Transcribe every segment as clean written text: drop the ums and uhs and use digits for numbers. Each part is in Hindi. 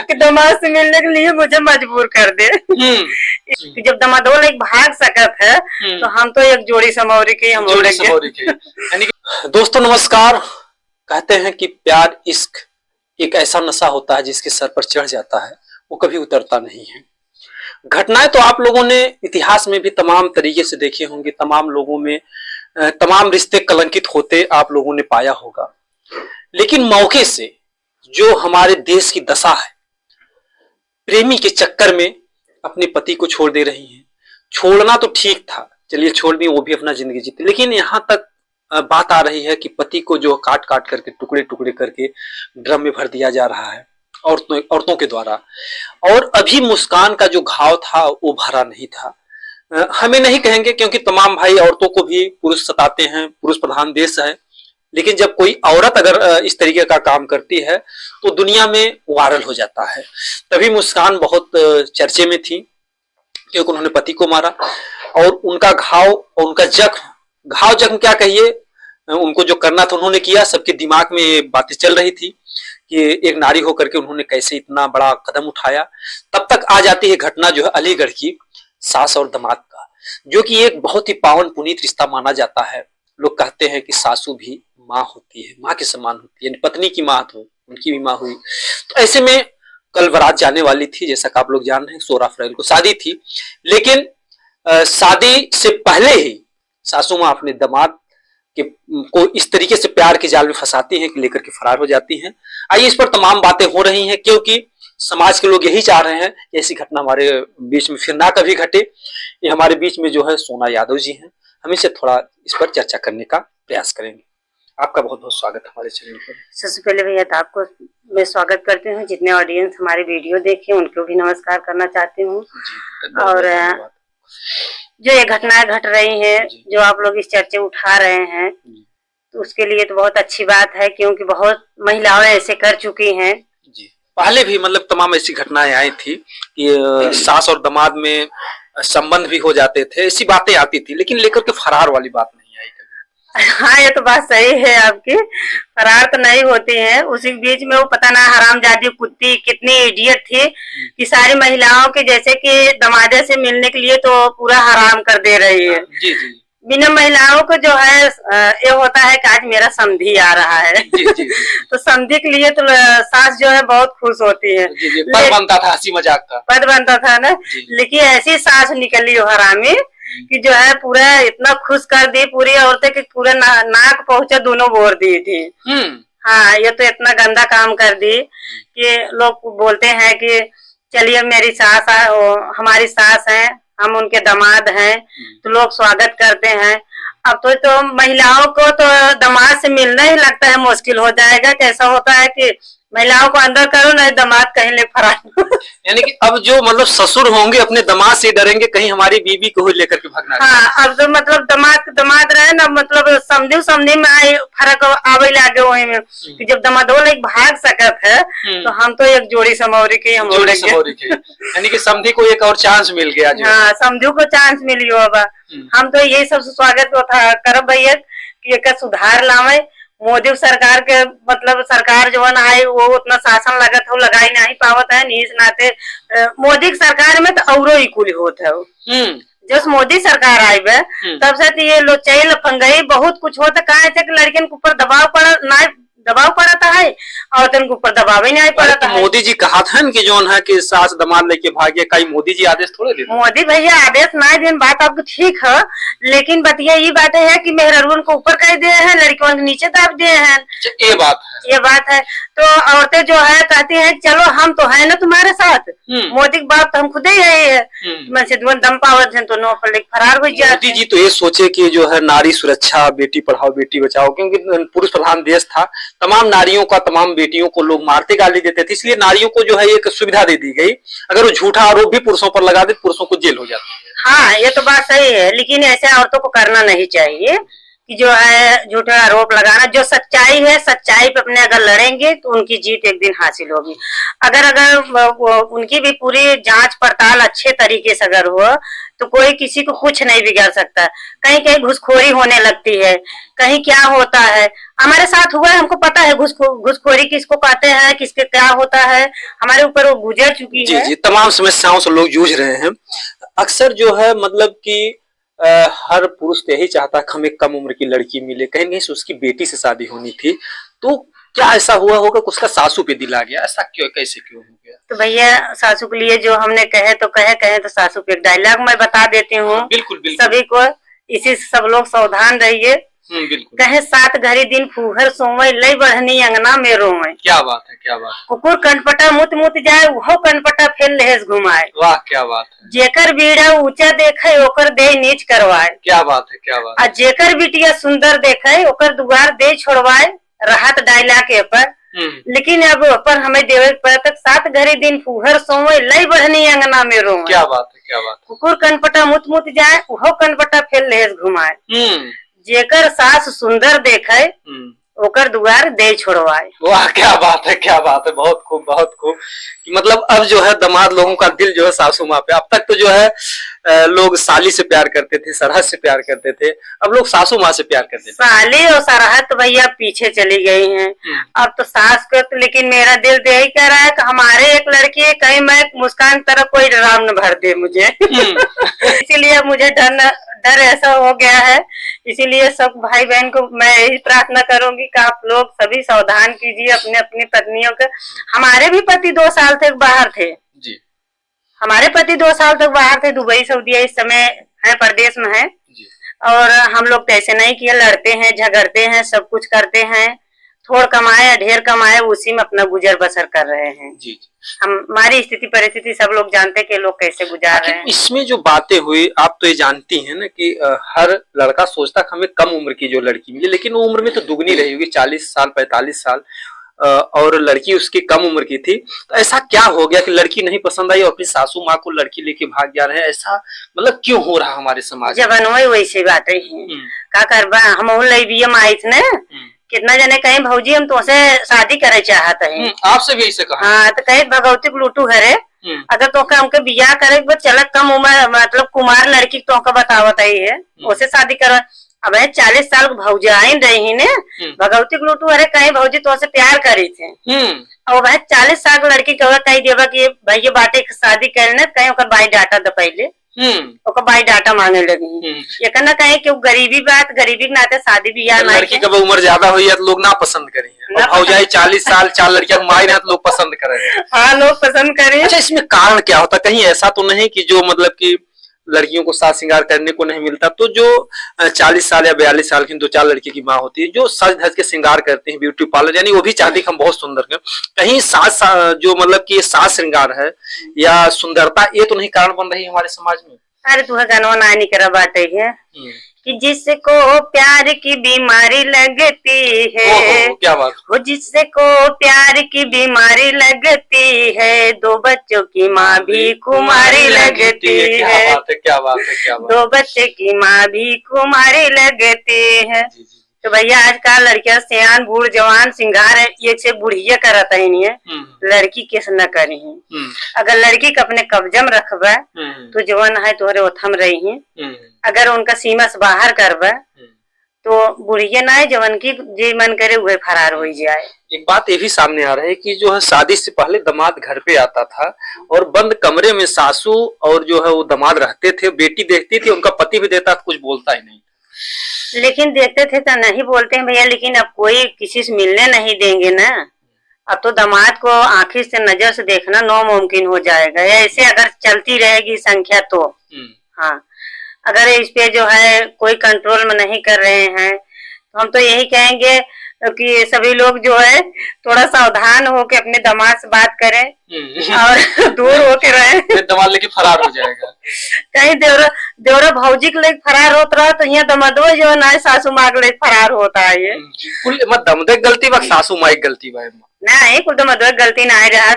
कि दामाद से मिलने के लिए मुझे मजबूर कर दे। जब दामादोल एक भाग सकत है तो हम तो एक जोड़ी समौरी के हम दोस्तों नमस्कार। कहते हैं कि प्यार इश्क एक ऐसा नशा होता है जिसके सर पर चढ़ जाता है वो कभी उतरता नहीं है। घटनाएं तो आप लोगों ने इतिहास में भी तमाम तरीके से देखे होंगे, तमाम लोगों में तमाम रिश्ते कलंकित होते आप लोगों ने पाया होगा, लेकिन मौके से जो हमारे देश की दशा है, प्रेमी के चक्कर में अपने पति को छोड़ दे रही हैं। छोड़ना तो ठीक था, चलिए छोड़ दी, वो भी अपना जिंदगी जीते, लेकिन यहाँ तक बात आ रही है कि पति को जो काट काट करके टुकड़े टुकड़े करके ड्रम में भर दिया जा रहा है औरतों के द्वारा। और अभी मुस्कान का जो घाव था वो भरा नहीं था। हमें नहीं कहेंगे क्योंकि तमाम भाई औरतों को भी पुरुष सताते हैं, पुरुष प्रधान देश है, लेकिन जब कोई औरत अगर इस तरीके का काम करती है तो दुनिया में वायरल हो जाता है। तभी मुस्कान बहुत चर्चे में थी क्योंकि उन्होंने पति को मारा और उनका घाव और उनका जख्म क्या कहिए, उनको जो करना था उन्होंने किया। सबके दिमाग में ये बातें चल रही थी कि एक नारी होकर के उन्होंने कैसे इतना बड़ा कदम उठाया। तब तक आ जाती है घटना जो है अलीगढ़ की सास और दामाद का, जो कि एक बहुत ही पावन पुनीत रिश्ता माना जाता है। लोग कहते हैं कि सासू भी माँ होती है, माँ के समान होती है, पत्नी की माँ तो उनकी भी माँ हुई। तो ऐसे में कल बारात जाने वाली थी, जैसा कि आप लोग जान रहे हैं 16 अप्रैल को शादी थी, लेकिन शादी से पहले ही सासू माँ अपने दामाद को इस तरीके से प्यार के जाल में फंसाती हैं कि लेकर के फरार हो जाती हैं। आइए इस पर तमाम बातें हो रही हैं क्योंकि समाज के लोग यही चाह रहे हैं कि ऐसी घटना हमारे बीच में फिर ना कभी घटे। ये हमारे बीच में जो है सोना यादव जी हैं, हम इनसे थोड़ा इस पर चर्चा करने का प्रयास करेंगे। आपका बहुत बहुत स्वागत है हमारे चैनल पर। सबसे पहले भैया तो आपको मैं स्वागत करती हूँ, जितने ऑडियंस हमारे वीडियो देखे उनको भी नमस्कार करना चाहती हूँ। और जो ये घटनाएं घट रही हैं, जो आप लोग इस चर्चे उठा रहे हैं, तो उसके लिए तो बहुत अच्छी बात है क्योंकि बहुत महिलाएं ऐसे कर चुकी हैं। जी, पहले भी मतलब तमाम ऐसी घटनाएं आई थी कि सास और दामाद में संबंध भी हो जाते थे, ऐसी बातें आती थी, लेकिन लेकर के फरार वाली बात नहीं आई कभी। हाँ, ये तो बात सही है आपकी, फरार तो नहीं होती है। उसी बीच में वो पता ना हरामजादी कुत्ती कितनी इडियट थी कि सारी महिलाओं के जैसे कि दमादे से मिलने के लिए तो पूरा हराम कर दे रही है। जी जी। बिना महिलाओं को जो है ये होता है कि आज मेरा समधी आ रहा है। जी, जी, जी। तो समधी के लिए तो सास जो है बहुत खुश होती है। जी, जी। पद बनता था, हंसी मजाक का पद बनता था ना, लेकिन ऐसी सास निकली हो हरामी कि जो है पूरा इतना खुश कर दी पूरी औरतें कि पूरा नाक पहुंचे दोनों बोर दी थी। हाँ, ये तो इतना गंदा काम कर दी कि लोग बोलते हैं कि चलिए मेरी सास हमारी सास है, हम उनके दामाद हैं, तो लोग स्वागत करते हैं। अब तो महिलाओं को तो दामाद से मिलना ही लगता है मुश्किल हो जाएगा। कैसा होता है कि महिलाओं को अंदर करो नहीं, दामाद कहीं ले फरार। यानी कि अब जो मतलब ससुर होंगे अपने दामाद से डरेंगे कहीं हमारी बीबी को लेकर के भागना। हाँ, अब तो मतलब दामाद रहे ना, मतलब समझी में आई फर्क आवे लागे वही में कि जब दामादोल एक भाग सकत है तो हम तो एक जोड़ी समौरी के हम यानी कि समधी को एक और चांस मिल गया। हाँ, समझू को चांस मिलियो। अब हम तो यही सब स्वागत करब भैया कि एक सुधार लावे। मोदी सरकार के मतलब सरकार जो है वो उतना शासन लगत हो लगाई नहीं पावत है, नीस नाते मोदी की सरकार में तो औरो इकुल होत है। जब मोदी सरकार आई बे तब से ये लोचाई लफंगई बहुत कुछ होता कहा थे कि लड़कियों के ऊपर दबाव पड़ता है और उनके ऊपर दबाव ही नहीं पड़ता है। मोदी जी कहा था कि जो है कि सास दामाद लेके भागे, कई मोदी जी आदेश थोड़े देते। मोदी भैया आदेश नहीं देन बात आपको ठीक है, लेकिन बतिया ये बात है कि मेहरारून को ऊपर कर दिए हैं, लड़कियों को नीचे दाब दिए हैं। ये बात है तो औरतें जो है कहती है चलो हम तो है ना तुम्हारे साथ। मोदी की बात तो हम खुद ही है, दम पावत है तो नो पर फरार हो जाते। मोदी जी तो ये सोचे कि जो है नारी सुरक्षा, बेटी पढ़ाओ बेटी बचाओ, क्योंकि पुरुष प्रधान देश था, तमाम नारियों का तमाम बेटियों को लोग मारते गाली देते थे, इसलिए नारियों को जो है एक सुविधा दे दी गई। अगर वो झूठा आरोप भी पुरुषों पर लगा दे पुरुषों को जेल हो जाती है। हाँ, ये तो बात सही है, लेकिन ऐसे औरतों को करना नहीं चाहिए कि जो है झूठे आरोप लगाना। जो सच्चाई है सच्चाई पे अपने अगर लड़ेंगे तो उनकी जीत एक दिन हासिल होगी। अगर उनकी भी पूरी जांच पड़ताल अच्छे तरीके से अगर हो, तो कोई किसी को कुछ नहीं बिगाड़ सकता। कहीं कहीं घुसखोरी होने लगती है, कहीं क्या होता है, हमारे साथ हुआ है, हमको पता है घुसखोरी किसको कहते हैं, किसके क्या होता है, हमारे ऊपर वो गुजर चुकी जी है। जी, तमाम समस्याओं से लोग जूझ रहे हैं। अक्सर जो है मतलब कि हर पुरुष तो यही चाहता है कि हमें कम उम्र की लड़की मिले, कहीं कहीं से उसकी बेटी से शादी होनी थी, तो क्या ऐसा हुआ होगा कि उसका सासू पे दिल आ गया, ऐसा क्यों, कैसे क्यों हो गया? तो भैया सासू के लिए जो हमने कहे तो सासू पे एक डायलॉग मैं बता देती हूँ बिल्कुल बिल्कुल सभी को, इसी से सब लोग सावधान रहिए। बिल्कुल। कहे 7 घड़ी दिन फूहर सोवे लई बढ़नी अंगना में रोवे। क्या बात है, क्या बात है। कुकुर कनपटा मुत मुत जाए वो कनपटा फिर लहेज घुमाए। वाह क्या बात है। जेकर बीड़ा ऊंचा देखे ओकर दे नीच करवाए। क्या बात है, क्या बात है। जेकर बिटिया सुंदर देखे ओकर दुआर दे छोड़वाए। राहत डायला के पर लेकिन अब पर हमें देवे पर तक 7 घड़ी दिन फूहर सोवे लई बढ़नी अंगना में रोवे। क्या बात है, क्या बात है। कुकुर कनपटा मुत मुत जाए वो कनपटा फिर लहेज घुमाए। जेकर सास सुंदर देखे ओकर दुआर दे छोड़वाए। वाह क्या बात है, क्या बात है। बहुत खूब, बहुत खूब। मतलब अब जो है दामाद लोगों का दिल जो है सासू माँ पे, अब तक तो जो है लोग साली से प्यार करते थे, सरहद से प्यार करते थे, अब लोग सासू माँ से प्यार करते थे। साली और सरहद तो भैया पीछे चली गई हैं। अब तो सास को तो, लेकिन मेरा दिल तो यही कह रहा है कि हमारे एक लड़की है, कहीं मैं मुस्कान तरफ कोई डराव न भर दे मुझे। इसीलिए मुझे डर ऐसा हो गया है। इसीलिए सब भाई बहन को मैं यही प्रार्थना करूंगी कि आप लोग सभी सावधान कीजिए अपने अपनी पत्नियों के। हमारे भी पति 2 साल तक बाहर थे जी। हमारे पति 2 साल तक बाहर थे, दुबई सऊदीया इस समय है, प्रदेश में है जी। और हम लोग तो ऐसे नहीं किए, लड़ते हैं, झगड़ते हैं, सब कुछ करते हैं, थोड़ कमाए या ढेर कमाए उसी में अपना गुजर बसर कर रहे हैं। जी। हमारी स्थिति परिस्थिति सब लोग जानते हैं कि लोग कैसे गुजार रहे हैं। इसमें जो बातें हुई, आप तो ये जानती हैं ना कि हर लड़का सोचता कि हमें कम उम्र की जो लड़की मिले, लेकिन वो उम्र में तो दुगनी रही होगी, 40 साल 45 साल, और लड़की उसकी कम उम्र की थी। तो ऐसा क्या हो गया कि लड़की नहीं पसंद आई और अपनी सासू माँ को लड़की लेके भाग जा रहे हैं? ऐसा मतलब क्यों हो रहा हमारे समाज जब वैसी बातें हैं का करबा। हम आई थे कितना जने कहीं भौजी हम तुमसे शादी करे चाहत है, आपसे भी ऐसे कहा। हाँ तो कहीं भगवती लूटू हरे, अगर तो हमके बियाह करे चल कम उम्र मतलब कुमार लड़की तो बतावत है उसे शादी कर। अब 40 साल भौजाइन रही ने भगवती लूटू अरे कहीं भौजी तो से प्यार करी थे, और वह 40 साल की लड़की कह कही देवा कि भैया बाटे शादी करे कहीं बाई डाटा द पहले बाई डाटा मांगे लगी। ये कहना कहे कि गरीबी बात, गरीबी के नाते शादी बियाह लड़की कब उम्र ज्यादा हुई है तो लोग ना पसंद करेंगे, भौजाई 40 साल 4 लड़कियां माई तो लोग पसंद करेंगे। हाँ लोग पसंद करें। अच्छा इसमें कारण क्या होता, कहीं ऐसा तो नहीं कि जो मतलब कि लड़कियों को साज श्रृंगार करने को नहीं मिलता, तो जो 40 साल या 42 साल की 2-4 लड़की की माँ होती है जो सज धज के श्रृंगार करती है, ब्यूटी पार्लर, यानी वो भी चाहती है हम बहुत सुंदर हैं, कहीं साज जो मतलब कि साज श्रृंगार है या सुंदरता ये तो नहीं कारण बन रही है हमारे समाज में? अरे तुह गनवा ना नहीं करा बाटे है कि जिसको प्यार की बीमारी लगती है, क्या बात वो जिसको प्यार की बीमारी लगती है, 2 बच्चों की माँ भी कुमारी लगती है। क्या बात है, क्या बात है, क्या बात। 2 बच्चे की माँ भी कुमारी लगती है। तो भैया आजकल लड़कियां सियान बूढ़ जवान सिंगार ये से बुढ़िया करत है नहीं है, लड़की किस न करी है। अगर लड़की का अपने कब्जा में रखबा तो जवान है तोहरे ओथम रही है, अगर उनका सीमा से बाहर करबा तो बुढ़िया ना है जवान की जी मन करे वह फरार हो जाए। एक बात ये भी सामने आ रहा है कि जो है शादी से पहले दामाद घर पे आता था और बंद कमरे में सासू और जो है वो दामाद रहते थे, बेटी देखती थी, उनका पति भी देता कुछ बोलता ही नहीं, लेकिन देखते थे तो नहीं बोलते हैं भैया, लेकिन अब कोई किसी से मिलने नहीं देंगे ना। अब तो दामाद को आंखी से नजर से देखना नामुमकिन हो जाएगा, ऐसे अगर चलती रहेगी संख्या तो। हाँ अगर इस पे जो है कोई कंट्रोल में नहीं कर रहे हैं तो हम तो यही कहेंगे कि सभी लोग जो है थोड़ा सावधान हो के अपने दामाद से बात करें और दूर होके रहे। दामाद लेके फरार हो जाएगा। कहीं देवरा भौजी के लेके फरार होता रहा तो यहाँ दमदो जो ना सासू माँ के लेके फरार होता है। ये कुल दमदे गलती बा सासू माँ गलती बा नहीं, कुल दमदो गलती ना है रहा।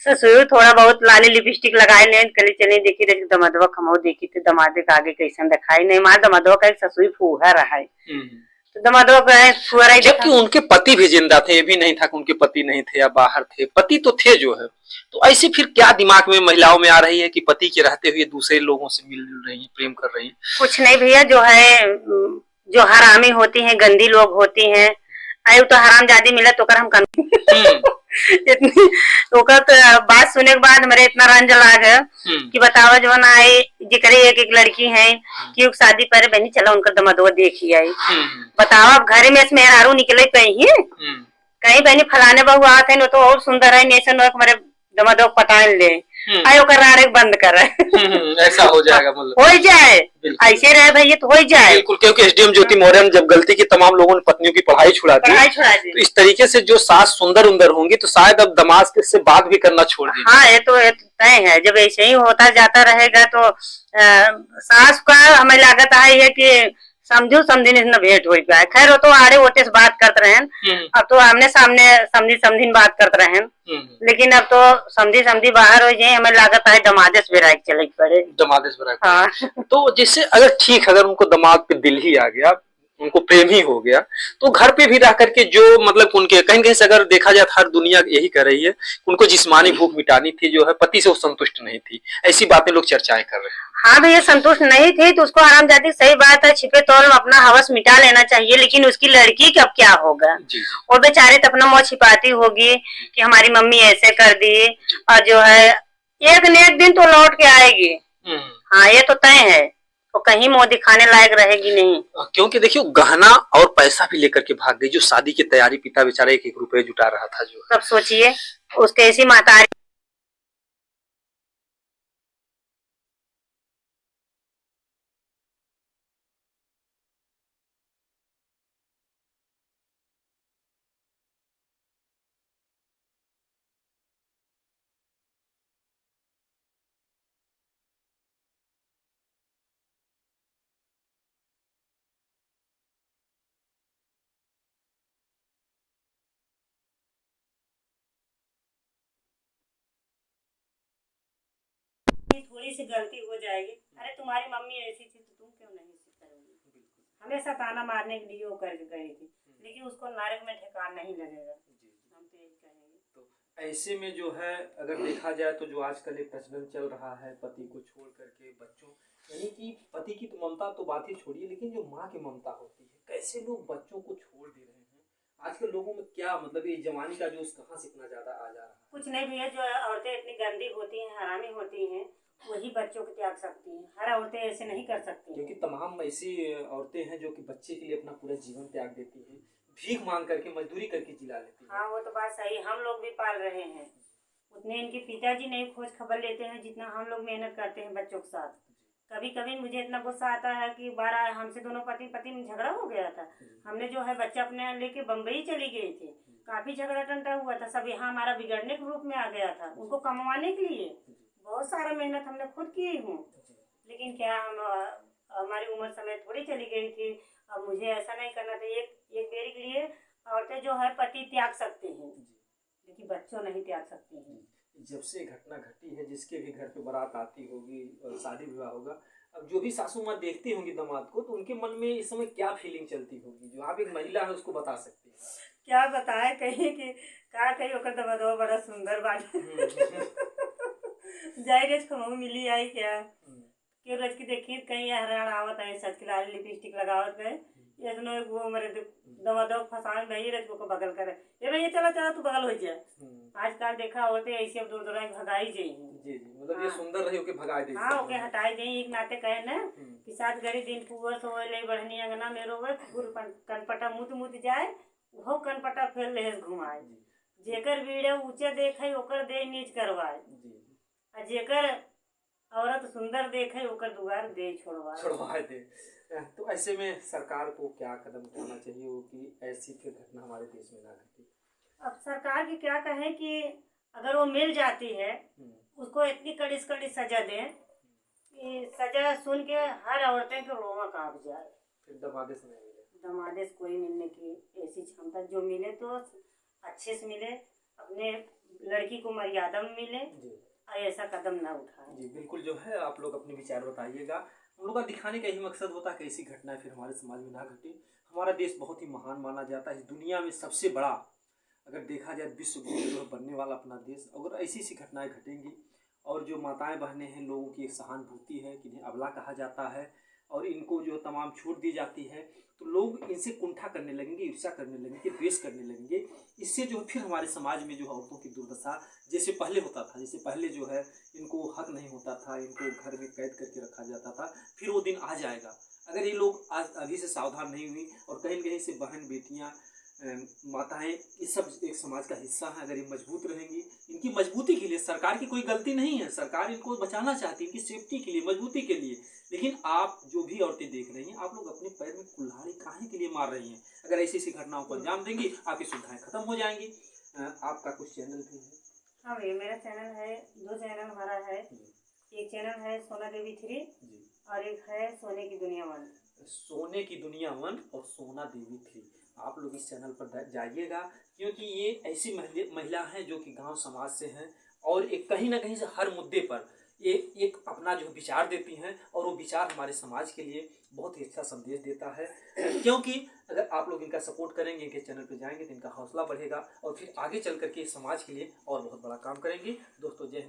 ससुर थोड़ा बहुत लाली लिपस्टिक लगाए ले कली चली देखी रे दमदवा खमो देखी थे दमादे के आगे कैसन दिखाई नहीं, माँ दमदवा का एक ससुई फूहा रहा है, तो दमादो फुहरा ही जबकि उनके पति भी जिंदा थे, ये भी नहीं था कि उनके पति नहीं थे या बाहर थे, पति तो थे जो है। तो ऐसे फिर क्या दिमाग में महिलाओं में आ रही है कि पति के रहते हुए दूसरे लोगों से मिल रही है, प्रेम कर रही है? कुछ नहीं भैया, जो है जो हरामी होती हैं, गंदी लोग होती हैं, आयु तो हरामजादी मिला तो कर हम इतनी ओकर तो बात सुने के बाद मेरे इतना रंज लाग कि बतावा जो ना आई जिकरे एक एक लड़की है कि शादी पर बहनी चला उनका दमादो देखी आई। बतावा घरे में इसमें हारू निकले कहीं बहनी फलाने बहु आते हैं तो और सुंदर है, नेशन हमारे दमादो पटान ले आयो कर राड़े बंद कर ऐसा हो जाएगा, मतलब हो जाए ऐसे रहे भैया तो हो जाए। बिल्कुल, क्योंकि एसडीएम ज्योति मौर्य ने जब गलती की तमाम लोगों ने पत्नियों की पढ़ाई छुड़ा दी, तो इस तरीके से जो सास सुंदर उंदर होंगी तो शायद अब दमाद से बात भी करना छोड़ दी। हाँ ये तो तय है, जब ऐसे ही होता जाता रहेगा तो सास का हमें लागत है कि समझू समझी न भेंट हो पाए। खैर वो तो आड़े ओटे से बात करते रहे, अब तो आमने सामने समझी समझी बात करते रहे, लेकिन अब तो समझी समझी बाहर हो जाए, हमें लागत है दमादेश बेराक चले पड़े। दमादेश बेराक, हाँ। तो जैसे अगर ठीक, अगर उनको दमाद पे दिल ही आ गया, उनको प्रेम ही हो गया, तो घर पे भी रह करके जो मतलब उनके कहीं कहीं से अगर देखा जाए हर दुनिया यही कर रही है, उनको जिस्मानी भूख मिटानी थी, जो है पति से वो संतुष्ट नहीं थी, ऐसी बातें लोग चर्चाएं कर रहे हैं। हाँ भैया संतुष्ट नहीं थी तो उसको आरामजादी, सही बात है, छिपे तौर में अपना हवस मिटा लेना चाहिए, लेकिन उसकी लड़की का अब क्या होगा? वो बेचारे तो अपना मुँह छिपाती होगी कि हमारी मम्मी ऐसे कर दी, और जो है एक न एक दिन तो लौट के आएगी। हाँ ये तो तय है, तो कहीं मुँह दिखाने लायक रहेगी नहीं। क्योंकि देखियो गहना और पैसा भी लेकर के भाग गई, जो शादी की तैयारी पिता बेचारा 1-1 रुपए जुटा रहा था। जो तब सोचिए उसके ऐसी महतारी थोड़ी सी गलती हो जाएगी, अरे तुम्हारी मम्मी ऐसी थी तो तुम क्यों नहीं करोगी? हमेशा ताना मारने के लिए वो करके गई थी, लेकिन उसको नरक में ठिकाना नहीं लगेगा, हम तो यही कहेंगे। तो ऐसे में जो है अगर देखा जाए तो जो आजकल एक प्रचलन चल रहा है, पति को छोड़ करके बच्चों, यानी कि पति की तो ममता तो बात ही छोड़िए, लेकिन जो माँ की ममता होती है, कैसे लोग बच्चों को छोड़ दे रहे हैं। आजकल लोगों में क्या मतलब ये जवानी का जोश कहाँ से इतना ज्यादा आ जा रहा है? कुछ नहीं भैया, जो औरतें इतनी गंदी होती हैं, हरामी होती हैं, वही बच्चों को त्याग सकती हैं। हर औरतें ऐसे नहीं कर सकती, क्योंकि तमाम ऐसी औरतें हैं जो कि बच्चे के लिए अपना पूरा जीवन त्याग देती हैं, भीख मांग करके मजदूरी करके जिला लेती हैं। हाँ वो तो बात सही, हम लोग भी पाल रहे हैं, उतने इनके पिताजी नहीं खोज खबर लेते हैं जितना हम लोग मेहनत करते हैं बच्चों के साथ। कभी कभी मुझे इतना गुस्सा आता है कि 12 हमसे दोनों पति में झगड़ा हो गया था, हमने जो है बच्चा अपने लेके बम्बई चली गई थी, काफी झगड़ा टंटा हुआ था, सब यहाँ हमारा बिगड़ने के रूप में आ गया था, उनको कमवाने के लिए बहुत सारा मेहनत हमने खुद की हूँ, लेकिन क्या हम हमारी उम्र समय थोड़ी चली गई थी। अब मुझे ऐसा नहीं करना था, एक देरी के लिए औरतें जो है पति त्याग सकते हैं, लेकिन बच्चों नहीं त्याग सकती हैं। जब से घटना घटी है, जिसके भी घर पे बारात आती होगी और शादी विवाह होगा, अब जो भी सासू माँ देखती होंगी दामाद को, तो उनके मन में इस समय क्या फीलिंग चलती होगी, जो आप एक महिला है उसको बता सकती है? क्या बताए, कहीं कि का कहीं ओकर दबदबा बड़ा सुंदर बात जाए खमऊ मिली आई क्या क्यों रच की देखी कहीं हरान आवत है, सच के लिपस्टिक लगावत गए, ये सुनो वो मेरे दबदब फसान भई रच को बगल करे, ये भैया चलो चलो तू बगल हो जाए। आजकल देखा होते ऐसे दूर दूर भगाई जाई, जी जी, मतलब ये सुंदर रही ओके भगाई दे, हाँ ओके हटाई जाई, एक नाते कहे ना कि साथ घड़ी दिन पुअर सोए ले बढ़नी अंगना में रोवे कनपटा मुत जाए, वो कनपटा फेर ले घुमाए, जेकर वीडियो ऊंचे देखे ओकर दे नीच करवाए, जेकर औरत सुंदर देखे ओकर दुआर दे छोड़वाए दे। तो ऐसे में सरकार को क्या कदम उठाना चाहिए वो कि ऐसी फिर घटना हमारे देश में ना घटे? अब सरकार की क्या कहें कि अगर वो मिल जाती है उसको इतनी कड़ी से कड़ी सजा दें कि सजा सुन के हर औरतें के रोमा कांप जाए। फिर दमादेश नहीं मिले, दमादेश कोई मिलने की ऐसी क्षमता, जो मिले तो अच्छे से मिले, अपने लड़की को मर्यादा में मिले, ऐसा कदम ना उठाए। जी बिल्कुल, जो है आप लोग अपने विचार बताइएगा, हम लोग का दिखाने का यही मकसद होता है कि ऐसी घटनाएं फिर हमारे समाज में ना घटे। हमारा देश बहुत ही महान माना जाता है, इस दुनिया में सबसे बड़ा अगर देखा जाए विश्व गुरु जो है बनने वाला अपना देश। अगर ऐसी सी घटनाएं घटेंगी और जो माताएं बहनें हैं, लोगों की एक सहानुभूति है कि इन्हें अबला कहा जाता है और इनको जो तमाम छूट दी जाती है, तो लोग इनसे कुंठा करने लगेंगे, ईर्ष्या करने लगेंगे, द्वेष करने लगेंगे। इससे जो फिर हमारे समाज में जो है औरतों की दुर्दशा जैसे पहले होता था, जैसे पहले जो है इनको हक नहीं होता था, इनको घर में कैद करके रखा जाता था, फिर वो दिन आ जाएगा। अगर ये लोग आज अभी से सावधान नहीं हुई और कहीं कहीं से बहन बेटियां माताएं ये सब एक समाज का हिस्सा है, अगर ये मजबूत रहेंगी, इनकी मजबूती के लिए सरकार की कोई गलती नहीं है, सरकार इनको बचाना चाहती है, इनकी सेफ्टी के लिए, मजबूती के लिए। लेकिन आप जो भी औरतें देख रही हैं, आप लोग अपने पैर में कुल्हाड़ी काहे के लिए मार रही हैं? अगर ऐसी ऐसी घटनाओं को अंजाम देंगी, आपकी सुविधाएं खत्म हो जाएंगी। आपका कुछ चैनल भी है? हाँ भैया, मेरा चैनल है, 2 चैनल हमारा है। एक चैनल है सोना देवी 3 और एक है सोने की दुनिया 1। सोने की दुनिया 1 और सोना देवी 3, आप लोग इस चैनल पर जाइएगा, क्योंकि ये ऐसी महिला हैं जो कि गांव समाज से हैं और एक कहीं ना कहीं से हर मुद्दे पर ये एक अपना जो विचार देती हैं और वो विचार हमारे समाज के लिए बहुत ही अच्छा संदेश देता है। क्योंकि अगर आप लोग इनका सपोर्ट करेंगे, इनके चैनल पर जाएंगे, तो इनका हौसला बढ़ेगा और फिर आगे चल करके समाज के लिए और बहुत बड़ा काम करेंगे। दोस्तों, जय हिंद।